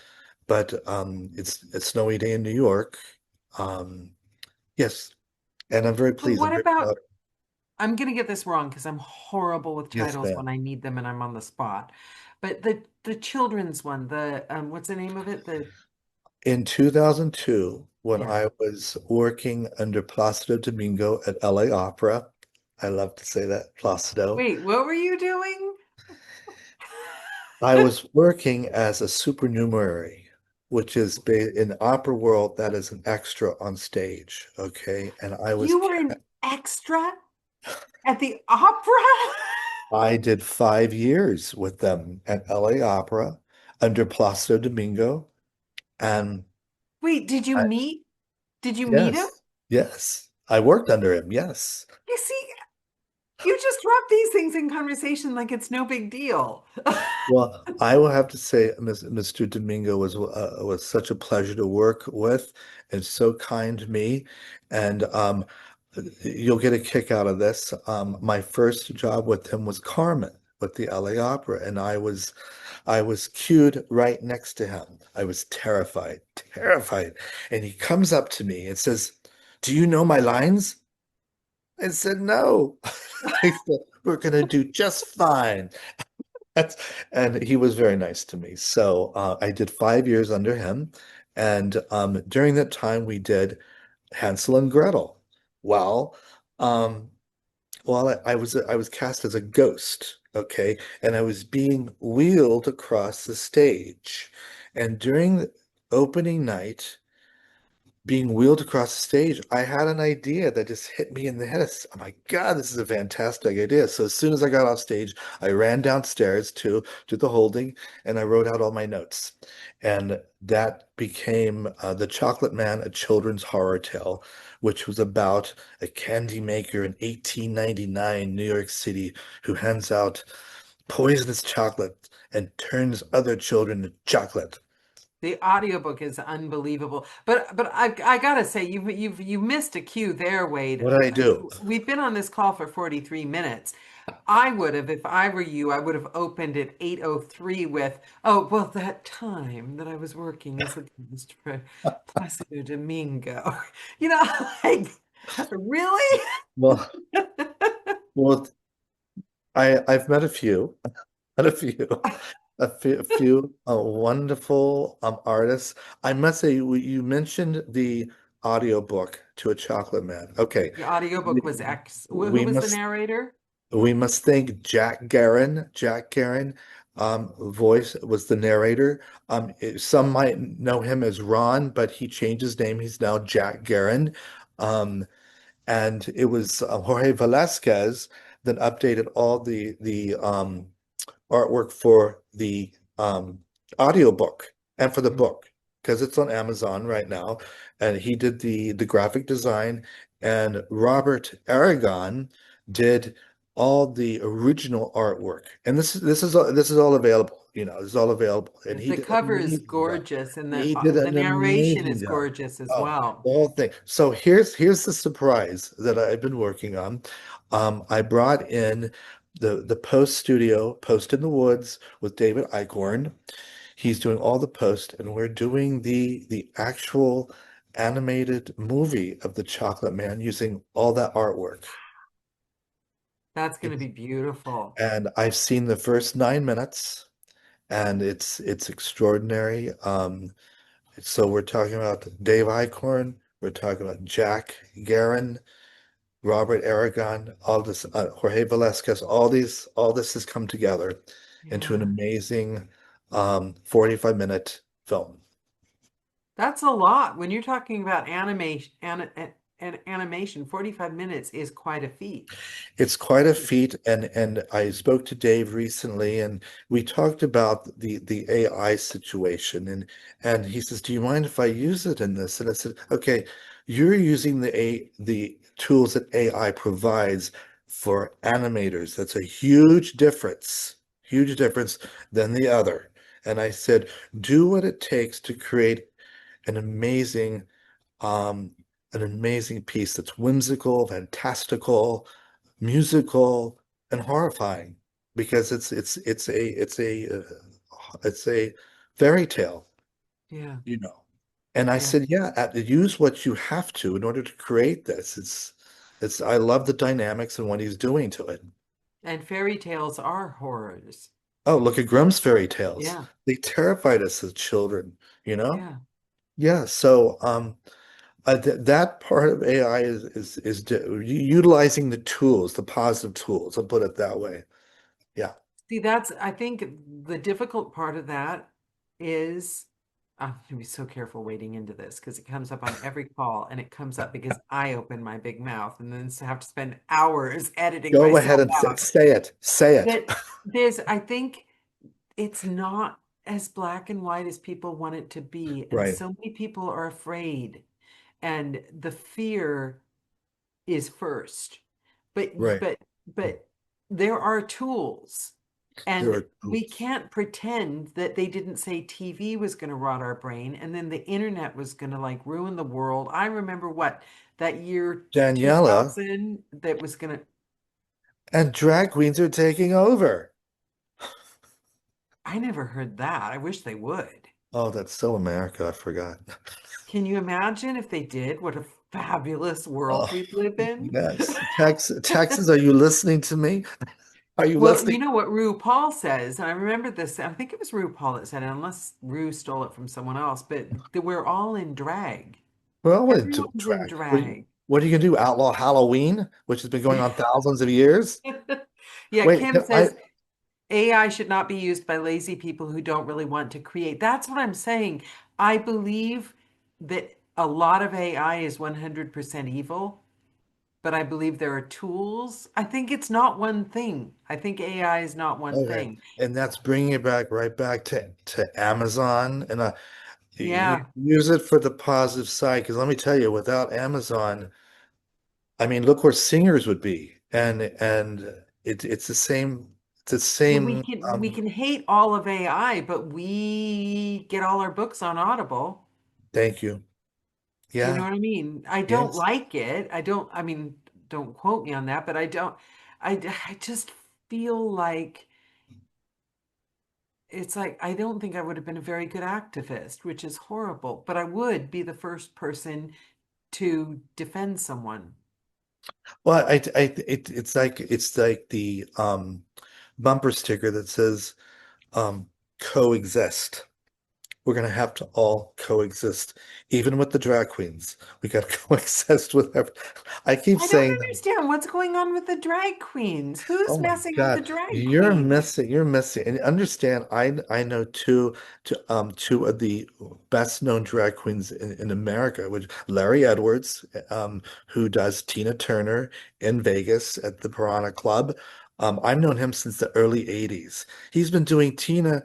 but it's a snowy day in New York. Um, yes, and I'm very But pleased. I'm what very about, proud. I'm gonna get this wrong because I'm horrible with Yes, titles ma'am. when I need them and I'm on the spot. But the children's one, the what's the name of it? The In 2002, when yeah. I was working under Placido Domingo at LA Opera, I love to say that, Placido, Wait, what were you doing? I was working as a supernumerary, which is in opera world, that is an extra on stage. Okay. And You were an extra at the opera? I did 5 years with them at LA Opera under Placido Domingo. And Wait, did you I, meet? Did you meet him? yes, yes, I worked under him. Yes. You see, you just drop these things in conversation like it's no big deal. Well, I will have to say, Mr. Domingo was such a pleasure to work with, and so kind to me. And you'll get a kick out of this. My first job with him was Carmen with the LA Opera, and I was cued right next to him. I was terrified, terrified. And he comes up to me and says, "Do you know my lines?" I said, "No." He said, "We're gonna do just fine." That's, and he was very nice to me. So I did 5 years under him. And during that time, we did Hansel and Gretel. Well, um, I was cast as a ghost, okay, and I was being wheeled across the stage. And during the opening night, being wheeled across the stage, I had an idea that just hit me in the head. Oh my God, this is a fantastic idea. So as soon as I got off stage, I ran downstairs to the holding and I wrote out all my notes. And that became The Chocolate Man, a children's horror tale, which was about a candy maker in 1899 New York City who hands out poisonous chocolate and turns other children to chocolate. The audiobook is unbelievable. But I gotta say, you missed a cue there, Wade. What did I do? We've been on this call for 43 minutes. I would have, if I were you, I would have opened at 8:03 with, oh, well, that time that I was working as a dentist for Placido Domingo. You know, like, really? Well, well, I've met a few, met a few, a few wonderful artists. I must say, you mentioned the audiobook to a Chocolate Man. Okay, The audiobook we, was X. Who we was the must narrator? we must thank Jack Garron. Jack Garron, voice was the narrator. Some might know him as Ron, but he changed his name. He's now Jack Garron. Um, and it was Jorge Velasquez that updated all the artwork for the audiobook and for the Mm. book because it's on Amazon right now. And he did the graphic design, and Robert Aragon did all the original artwork. And this is all available, this is all available. And he The did an cover is amazing job. gorgeous, and He did the an narration amazing is job. gorgeous as Oh, well. the whole thing. So here's the surprise that I've been working on. I brought in the post studio, Post in the Woods with David Eichhorn. He's doing all the post, and we're doing the actual animated movie of the Chocolate Man using all that artwork. That's going to It's, be beautiful. and I've seen the first 9 minutes, and it's extraordinary. So we're talking about Dave Eichhorn, we're talking about Jack Garron, Robert Aragon, all this, Jorge Velasquez, all this has come together into an Yeah. amazing 45-minute film. That's a lot. When you're talking about and animation, 45 minutes is quite a feat. It's quite a feat, and I spoke to Dave recently, and we talked about the AI situation, and he says, "Do you mind if I use it in this?" And I said, "Okay, you're using the tools that AI provides for animators. That's a huge difference than the other." And I said, "Do what it takes to create an amazing um, an amazing piece that's whimsical, fantastical, musical, and horrifying because it's a fairy tale, Yeah. you know." And I Yeah. said, "Yeah, use what you have to in order to create this." It's I love the dynamics and what he's doing to it. And fairy tales are horrors. Oh, look at Grimm's fairy tales. Yeah. They terrified us as children, you know? Yeah. Yeah, so that part of AI utilizing the tools, the positive tools. I'll put it that way. Yeah. See, I think the difficult part of that is, I'm going to be so careful wading into this because it comes up on every call, and it comes up because I open my big mouth and then have to spend hours editing Go ahead myself and out. say it. Say it. That I think it's not as black and white as people want it to be. And Right. so many people are afraid, and the fear is first. But Right. but but there are tools, There and are we tools. can't pretend that they didn't say TV was going to rot our brain and then the internet was going to like ruin the world. I remember that year Daniela 2000 that was going to, and drag queens are taking over. I never heard that. I wish they would. Oh, that's so America. I forgot. Can you imagine if they did? What a fabulous world Oh, we'd live in. yes. Texas, are you listening to me? Are you Well, you listening? know what RuPaul says, and I remember this, I think it was RuPaul that said it, unless Ru stole it from someone else, but that we're all in drag. Well, I wouldn't do Everyone's in drag. drag. What are you gonna do? Outlaw Halloween, which has been going on thousands of years? Yeah, Wait, Kim says AI should not be used by lazy people who don't really want to create. That's what I'm saying. I believe that a lot of AI is 100% evil, but I believe there are tools. I think it's not one thing. I think AI is not one okay, thing. and that's bringing it back right back to Amazon, and Yeah. use it for the positive side. Because let me tell you, without Amazon, I mean, look where singers would be, and it's the same. the And we same. can we can hate all of AI, but we get all our books on Audible. Thank you. Do you know Yeah. what I mean? I don't Yes. like it. I mean, don't quote me on that, but I just feel like it's like I don't think I would have been a very good activist, which is horrible, but I would be the first person to defend someone. Well, it's like the bumper sticker that says coexist. We're gonna have to all coexist, even with the drag queens. We got to coexist with every. I keep I don't saying that. understand what's going on with the drag queens. Oh Who's my messing with the God, drag queens? you're missing, and understand. I know two of the best known drag queens in America, which Larry Edwards, who does Tina Turner in Vegas at the Piranha Club. I've known him since the early '80s. He's been doing Tina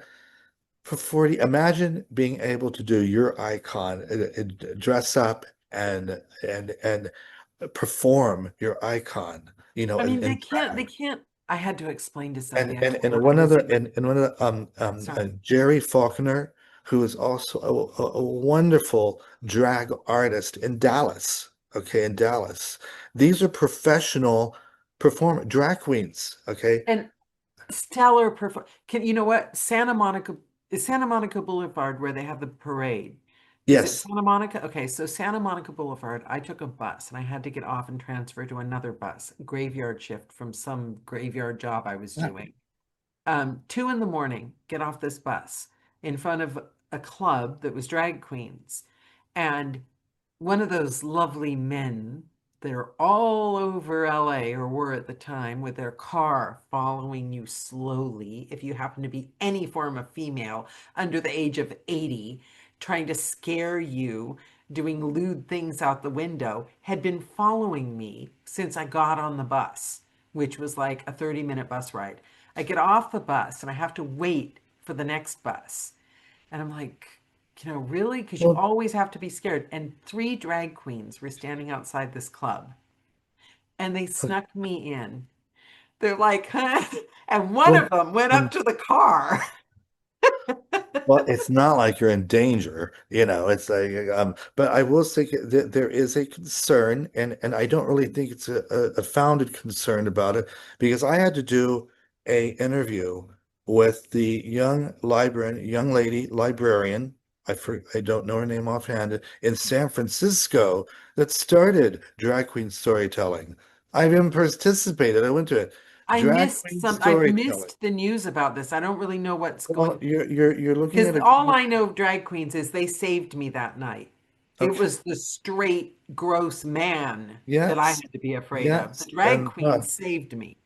for 40. Imagine being able to do your icon, dress up and perform your icon, I mean, in they drag. can't. I had to explain to And somebody. I and told and her I one was other in, and one of the sorry. Jerry Faulkner, who is also a wonderful drag artist in Dallas. Okay, in Dallas. These are professional perform drag queens. Okay. And stellar perform. Can you know what? Santa Monica Boulevard where they have the parade. Is it Yes. Santa Monica? Okay, so Santa Monica Boulevard, I took a bus and I had to get off and transfer to another bus, graveyard shift from some graveyard job I was doing. 2 in the morning, get off this bus in front of a club that was drag queens. And one of those lovely men that are all over LA or were at the time with their car following you slowly, if you happen to be any form of female under the age of 80, trying to scare you, doing lewd things out the window, had been following me since I got on the bus, which was like a 30-minute bus ride. I get off the bus and I have to wait for the next bus. And I'm like, really? Because you Well, always have to be scared. And three drag queens were standing outside this club and they snuck me in. They're like, huh? And one well, of them went up um, to the car. well, it's not like you're in danger, It's like, but I will say that there is a concern, and I don't really think it's a founded concern about it because I had to do a interview with the young lady librarian. I don't know her name offhand in San Francisco that started drag queen storytelling. I've even participated. I went to it. Drag queen I've storytelling. missed the news about this. I don't really know what's Well, going. you're looking Because at a all group. I know of drag queens is they saved me that night. It Okay. was the straight, gross man that I Yes. had to be afraid of. The Yes. drag And queen saved me.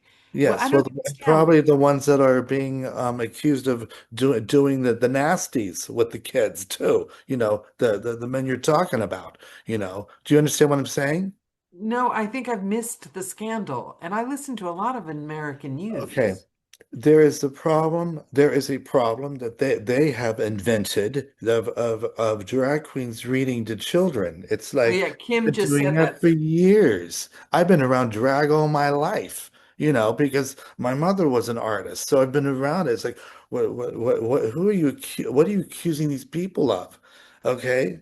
Well, I yes. Well, don't understand. probably the ones that are being accused of doing the nasties with the kids too. The men you're talking about. Do you understand what I'm saying? No, I think I've missed the scandal, and I listen to a lot of American Okay. news. There is the problem. There is a problem that they have invented of drag queens reading to children. It's Oh like yeah, Kim been just doing said that that. for years. I've been around drag all my life, because my mother was an artist, so I've been around it. It's like, who are you? What are you accusing these people of? Okay,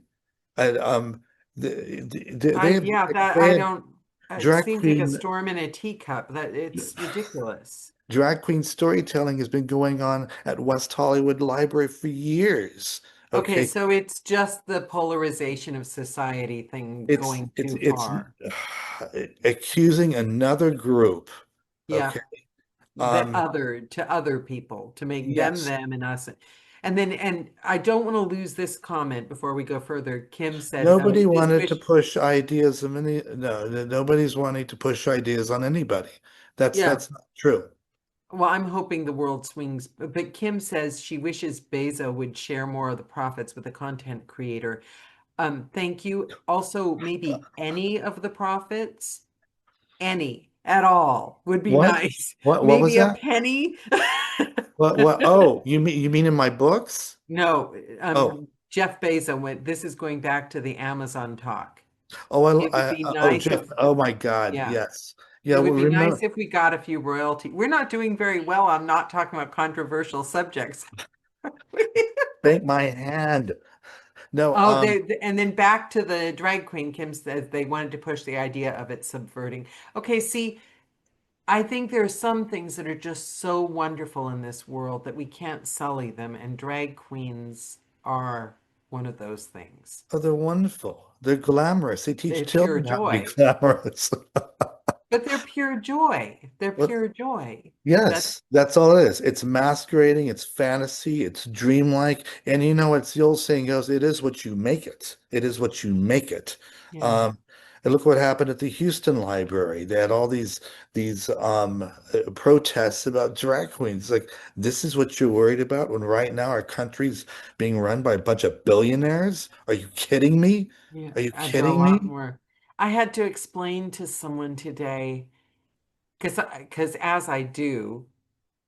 and I yeah, that they I had don't. It drag seems like a queen. storm in a teacup. That it's ridiculous. Drag queen storytelling has been going on at West Hollywood Library for years. Okay, Okay. so it's just the polarization of society thing It's going it's too it's far. accusing another group. Yeah, Okay. the Um, other to other people to make them yes. them and us. And I don't want to lose this comment before we go further. Kim said, Nobody "We just wanted to wish." push ideas of any, no, nobody's wanting to push ideas on anybody. Yeah. That's not true. Well, I'm hoping the world swings, but Kim says she wishes Beza would share more of the profits with the content creator. Thank you. Also, maybe any of the profits, any at all would be What? nice. What was Maybe a that? penny. What? Oh, you mean in my books? No, Oh. Jeff Bezos went, this is going back to the Amazon talk. Oh, It would be oh, nice Jeff. if, Oh my God. yeah. Yes. Yeah, It well, would be nice remember, if we got a few royalty. We're not doing very well on not talking about controversial subjects. bank my hand. No, Oh, and then back to the drag queen. Kim says they wanted to push the idea of it subverting. Okay, see, I think there are some things that are just so wonderful in this world that we can't sully them, and drag queens are one of those things. oh, they're wonderful. They're glamorous. They teach They're pure children how to be joy, glamorous. but they're pure joy. They're What? pure joy. That's Yes, that's all it is. It's masquerading, it's fantasy, it's dreamlike. And you know, it's the old saying goes, it is what you make it. It is what you make it. yeah, Um, and look what happened at the Houston Library. They had all these protests about drag queens. Like, this is what you're worried about when right now our country's being run by a bunch of billionaires? Are you kidding me? yeah. Are you There are a kidding lot me? more. I had to explain to someone today because as I do.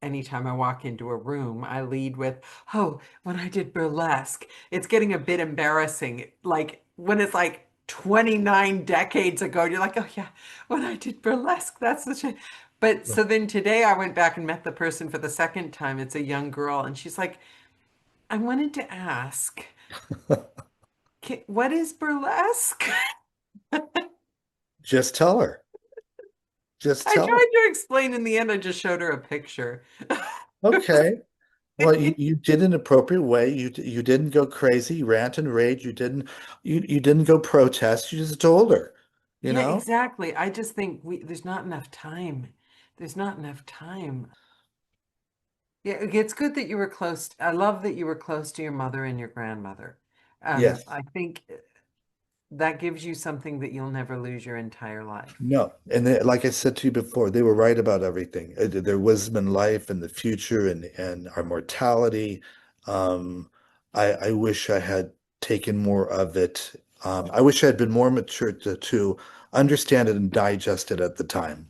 Anytime I walk into a room, I lead with, oh, when I did burlesque, it's getting a bit embarrassing. Like when it's like 29 decades ago, you're like, oh yeah, when I did burlesque, that's such a. But so then today I went back and met the person for the second time. It's a young girl, and she's like, I wanted to ask, what is burlesque?" Just tell her. Just I tell her. tried to explain. In the end, I just showed her a picture. Okay. Well, you did an appropriate way. You didn't go crazy, rant and rage. You didn't go protest. You just told her, you Yeah, know? exactly. I just think there's not enough time. There's not enough time. Yeah, it's good that you were close. I love that you were close to your mother and your grandmother. Yes. I think that gives you something that you'll never lose your entire life. No. And they, like I said to you before, they were right about everything. Their wisdom in life and the future and our mortality. Um, I wish I had taken more of it. I wish I had been more mature to understand it and digest it at the time.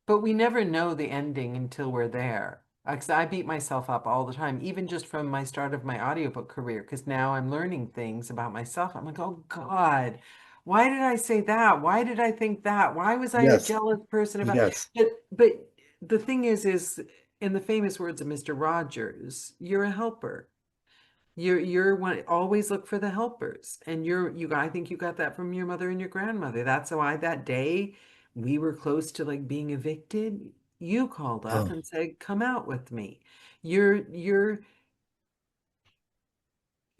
But we never know the ending until we're there. 'Cause I beat myself up all the time, even just from my start of my audiobook career, because now I'm learning things about myself. I'm like, oh God, why did I say that? Why did I think that? Why was I a Yes. jealous person about Yes. but the thing is in the famous words of Mr. Rogers, you're a helper. You're one always look for the helpers. And I think you got that from your mother and your grandmother. That's why that day we were close to like being evicted. You called up Oh, and said, "Come out with me." You're you're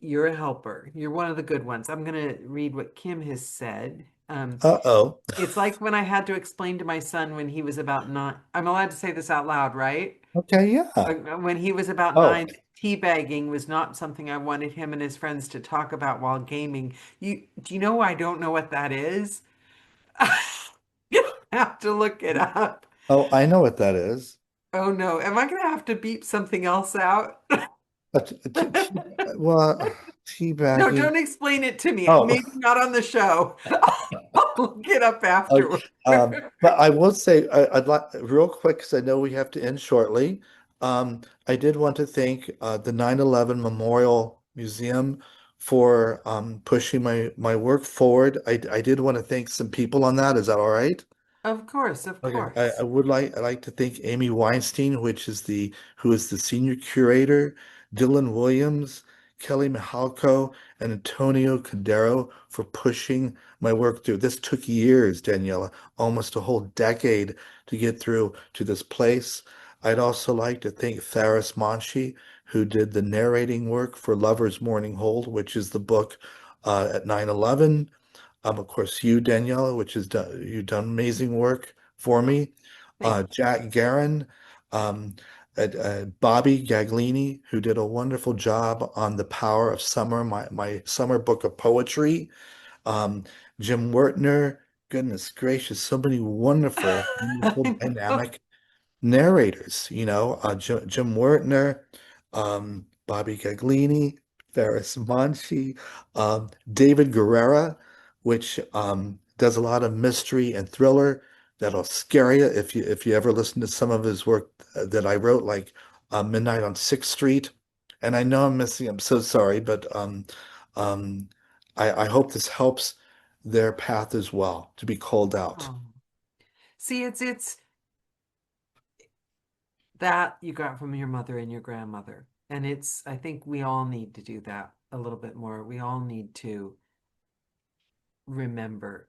you're a helper. You're one of the good ones. I'm gonna read what Kim has said. uh-oh. It's like when I had to explain to my son when he was about 9. I'm allowed to say this out loud, right? Okay, yeah. When he was about Oh, 9, teabagging was not something I wanted him and his friends to talk about while gaming. Do you know I don't know what that is? You have to look it up. oh, I know what that is. Oh no, am I gonna have to beep something else out? A t- a t- tea, well, No, teabagging. don't explain it to me. Oh, Maybe not on the show. I'll look it up okay. afterward. But I will say, I'd like real quick because I know we have to end shortly. I did want to thank the 9/11 Memorial Museum for pushing my work forward. I did want to thank some people on that. Is that all right? Of course, of Okay, I course. would like I like to thank Amy Weinstein, who is the senior curator, Dylan Williams, Kelly Mihalko, and Antonio Cordero for pushing my work through. This took years, Daniela, almost a whole decade to get through to this place. I'd also like to thank Tharis Manshi, who did the narrating work for Lover's Morning Hold, which is the book at 9/11. Of course, you, Daniela, you've done amazing work for me. Thank Jack Guerin, um, Bobby Gaglini, who did a wonderful job on The Power of Summer, my summer book of poetry. Um, Jim Wertner, goodness gracious, so many wonderful, wonderful, you. I know. dynamic narrators, Jim Wertner, Bobby Gaglini, Ferris Manchi, David Guerrera, which does a lot of mystery and thriller that'll scare you if you ever listen to some of his work that I wrote, like Midnight on Sixth Street. And I know I'm missing, I'm so sorry, but um, I hope this helps their path as well to be called out. Oh. See, it's that you got from your mother and your grandmother. And I think we all need to do that a little bit more. We all need to remember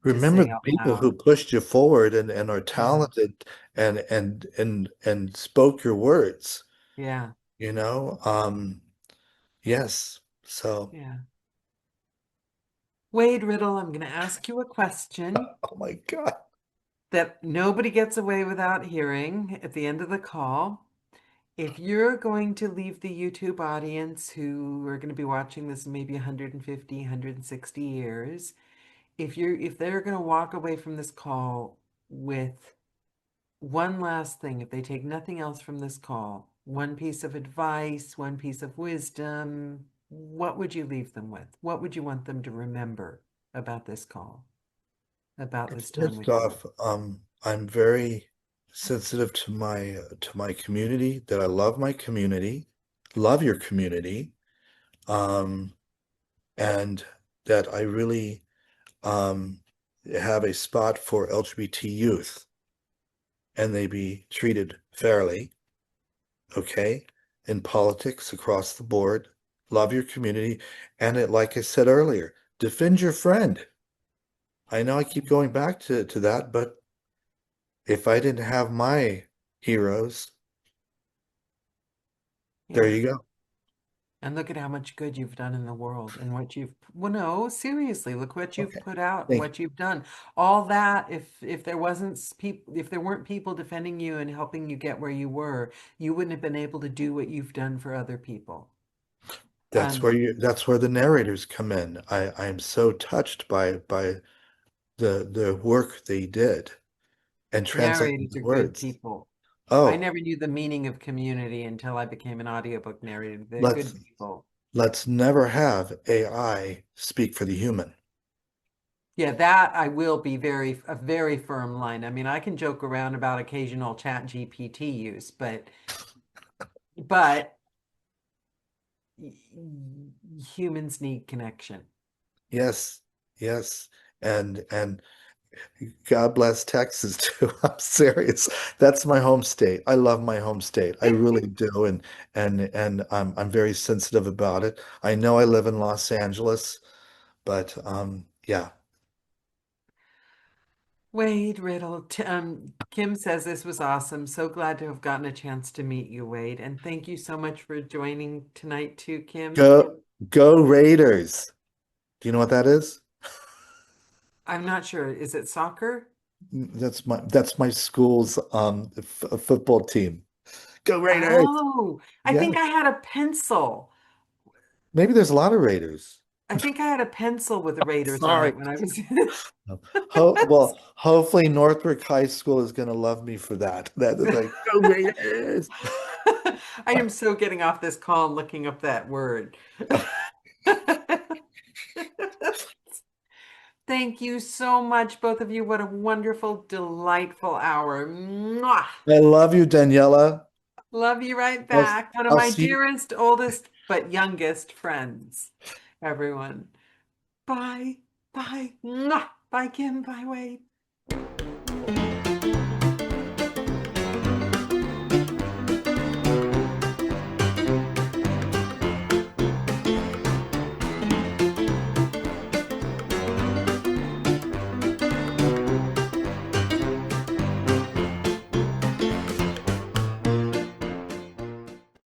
to Remember say the out people who loud. pushed you forward and are Yeah, talented and spoke your words, yeah, you know? Yes. So, yeah. Wade Riddle, I'm going to ask you a question oh my God. that nobody gets away without hearing at the end of the call. If you're going to leave the YouTube audience who are going to be watching this in maybe 150, 160 years, if they're going to walk away from this call with one last thing, if they take nothing else from this call, one piece of advice, one piece of wisdom, what would you leave them with? What would you want them to remember about this call, about this time First with you? off, I'm very sensitive to my community, that I love my community, love your community, um, and that I really um, have a spot for LGBT youth and they be treated fairly, okay, in politics across the board. Love your community, and like I said earlier, defend your friend. I know I keep going back to that, but if I didn't have my heroes, there Yeah. you go. And look at how much good you've done in the world and what well, no, seriously, look what you've Okay. put out and Thank you. what you've done. All that, if there wasn't people, if there weren't people defending you and helping you get where you were, you wouldn't have been able to do what you've done for other people. And That's where the narrators come in. I am so touched by the work they did and translating narrators the are good words. people. I Oh, never knew the meaning of community until I became an audiobook narrator. They're let's good people. let's never have AI speak for the human. Yeah, that I will be a very firm line. I mean, I can joke around about occasional chat GPT use, but humans need connection. Yes, yes. And God bless Texas too. I'm serious. That's my home state. I love my home state. I really do. And I'm very sensitive about it. I know I live in Los Angeles, but yeah. Wade Riddle, Kim says this was awesome. So glad to have gotten a chance to meet you, Wade. And thank you so much for joining tonight too, Kim. Go Raiders. Do you know what that is? I'm not sure. Is it soccer? That's my school's football team. Go Raiders. Oh, I think Yes. I had a pencil. Maybe there's a lot of Raiders. I think I had a pencil with the Raiders on Sorry. it when I was. Well, hopefully Northbrook High School is going to love me for that. That is like, go Raiders. I am so getting off this call and looking up that word. Thank you so much, both of you. What a wonderful, delightful hour. Mwah! I love you, Daniela. Love you right I'll, back. One of I'll my see you. dearest, oldest, but youngest friends. Everyone. Bye. Bye. Mwah! Bye, Kim. Bye, Wade.